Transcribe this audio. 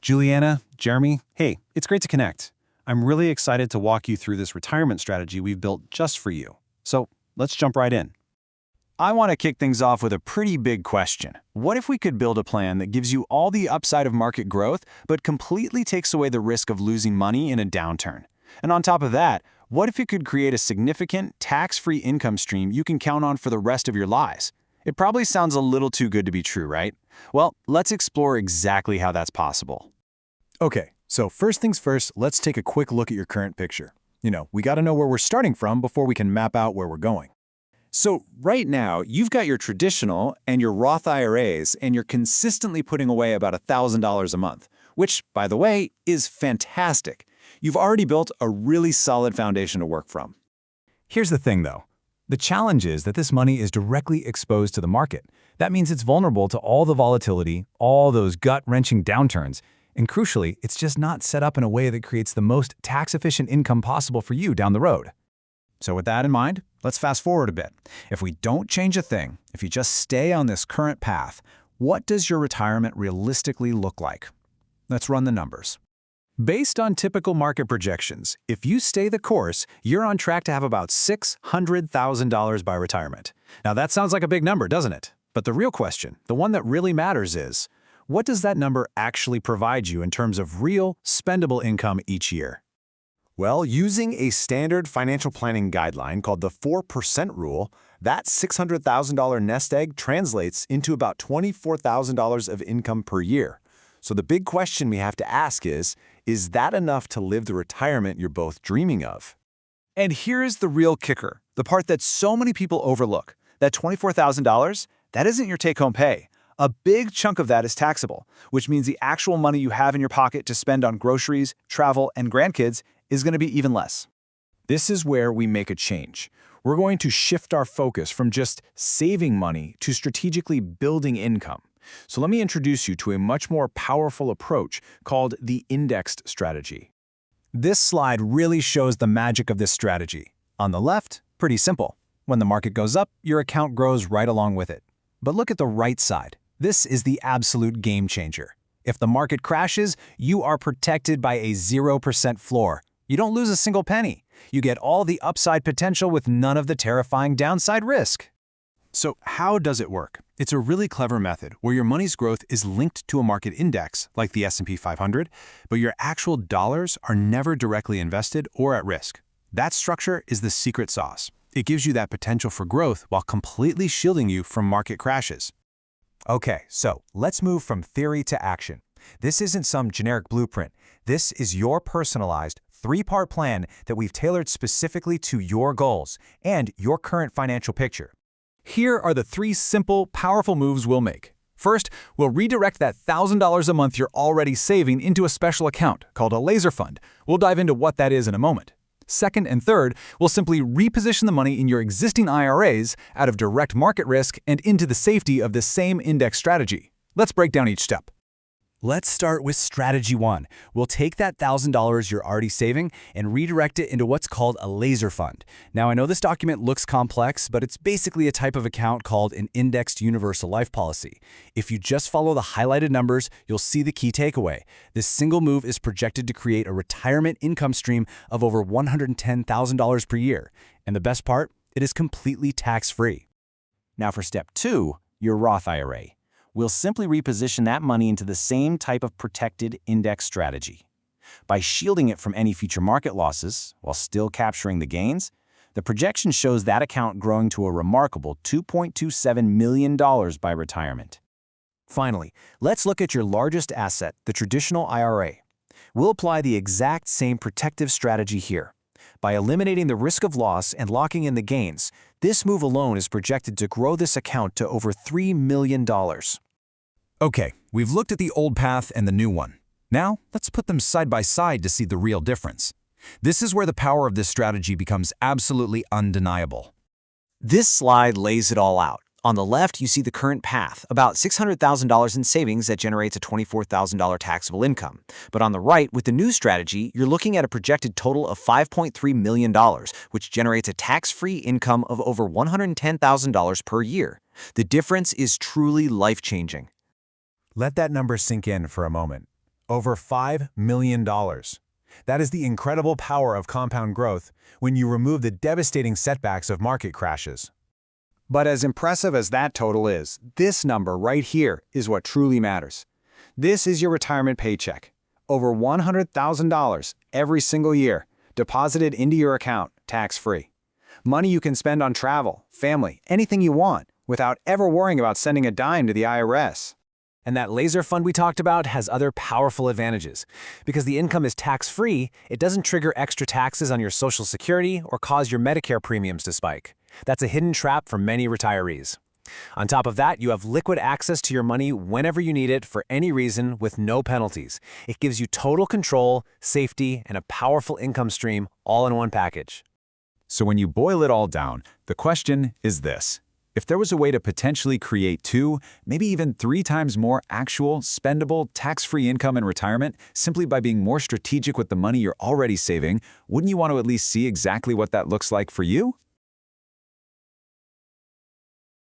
Juliana, Jeremy, hey, it's great to connect. I'm really excited to walk you through this retirement strategy we've built just for you. So let's jump right in. I want to kick things off with a pretty big question. What if we could build a plan that gives you all the upside of market growth, but completely takes away the risk of losing money in a downturn? And on top of that, what if it could create a significant, tax-free income stream you can count on for the rest of your lives? It probably sounds a little too good to be true, right? Well, let's explore exactly how that's possible. Okay, so first things first, let's take a quick look at your current picture. We got to know where we're starting from before we can map out where we're going. So right now, you've got your traditional and your Roth IRAs, and you're consistently putting away about $1,000 a month, which, by the way, is fantastic. You've already built a really solid foundation to work from. Here's the thing, though. The challenge is that this money is directly exposed to the market. That means it's vulnerable to all the volatility, all those gut-wrenching downturns, and crucially, it's just not set up in a way that creates the most tax-efficient income possible for you down the road. So with that in mind, let's fast forward a bit. If we don't change a thing, if you just stay on this current path, what does your retirement realistically look like? Let's run the numbers. Based on typical market projections, if you stay the course, you're on track to have about $600,000 by retirement. Now that sounds like a big number, doesn't it? But the real question, the one that really matters is, what does that number actually provide you in terms of real, spendable income each year? Well, using a standard financial planning guideline called the 4% rule, that $600,000 nest egg translates into about $24,000 of income per year. So the big question we have to ask is that enough to live the retirement you're both dreaming of? And here's the real kicker, the part that so many people overlook. That $24,000, that isn't your take-home pay. A big chunk of that is taxable, which means the actual money you have in your pocket to spend on groceries, travel, and grandkids is going to be even less. This is where we make a change. We're going to shift our focus from just saving money to strategically building income. So let me introduce you to a much more powerful approach called the indexed strategy. This slide really shows the magic of this strategy. On the left, pretty simple. When the market goes up, your account grows right along with it. But look at the right side. This is the absolute game changer. If the market crashes, you are protected by a 0% floor. You don't lose a single penny. You get all the upside potential with none of the terrifying downside risk. So how does it work? It's a really clever method where your money's growth is linked to a market index, like the S&P 500, but your actual dollars are never directly invested or at risk. That structure is the secret sauce. It gives you that potential for growth while completely shielding you from market crashes. Okay, so let's move from theory to action. This isn't some generic blueprint. This is your personalized, three-part plan that we've tailored specifically to your goals and your current financial picture. Here are the 3 simple, powerful moves we'll make. First, we'll redirect that $1,000 a month you're already saving into a special account called a laser fund. We'll dive into what that is in a moment. Second and third, we'll simply reposition the money in your existing IRAs out of direct market risk and into the safety of the same index strategy. Let's break down each step. Let's start with strategy 1. We'll take that $1,000 you're already saving and redirect it into what's called a laser fund. Now, I know this document looks complex, but it's basically a type of account called an indexed universal life policy. If you just follow the highlighted numbers, you'll see the key takeaway. This single move is projected to create a retirement income stream of over $110,000 per year. And the best part, it is completely tax-free. Now for step 2, your Roth IRA. We'll simply reposition that money into the same type of protected index strategy. By shielding it from any future market losses while still capturing the gains, the projection shows that account growing to a remarkable $2.27 million by retirement. Finally, let's look at your largest asset, the traditional IRA. We'll apply the exact same protective strategy here. By eliminating the risk of loss and locking in the gains, this move alone is projected to grow this account to over $3 million. Okay, we've looked at the old path and the new one. Now, let's put them side by side to see the real difference. This is where the power of this strategy becomes absolutely undeniable. This slide lays it all out. On the left, you see the current path, about $600,000 in savings that generates a $24,000 taxable income. But on the right, with the new strategy, you're looking at a projected total of $5.3 million, which generates a tax-free income of over $110,000 per year. The difference is truly life-changing. Let that number sink in for a moment. Over $5 million. That is the incredible power of compound growth when you remove the devastating setbacks of market crashes. But as impressive as that total is, this number right here is what truly matters. This is your retirement paycheck. Over $100,000 every single year, deposited into your account, tax-free. Money you can spend on travel, family, anything you want, without ever worrying about sending a dime to the IRS. And that laser fund we talked about has other powerful advantages. Because the income is tax-free, it doesn't trigger extra taxes on your Social Security or cause your Medicare premiums to spike. That's a hidden trap for many retirees. On top of that, you have liquid access to your money whenever you need it for any reason with no penalties. It gives you total control, safety, and a powerful income stream all in one package. So when you boil it all down, the question is this. If there was a way to potentially create 2, maybe even 3 times more actual, spendable, tax-free income in retirement simply by being more strategic with the money you're already saving, wouldn't you want to at least see exactly what that looks like for you?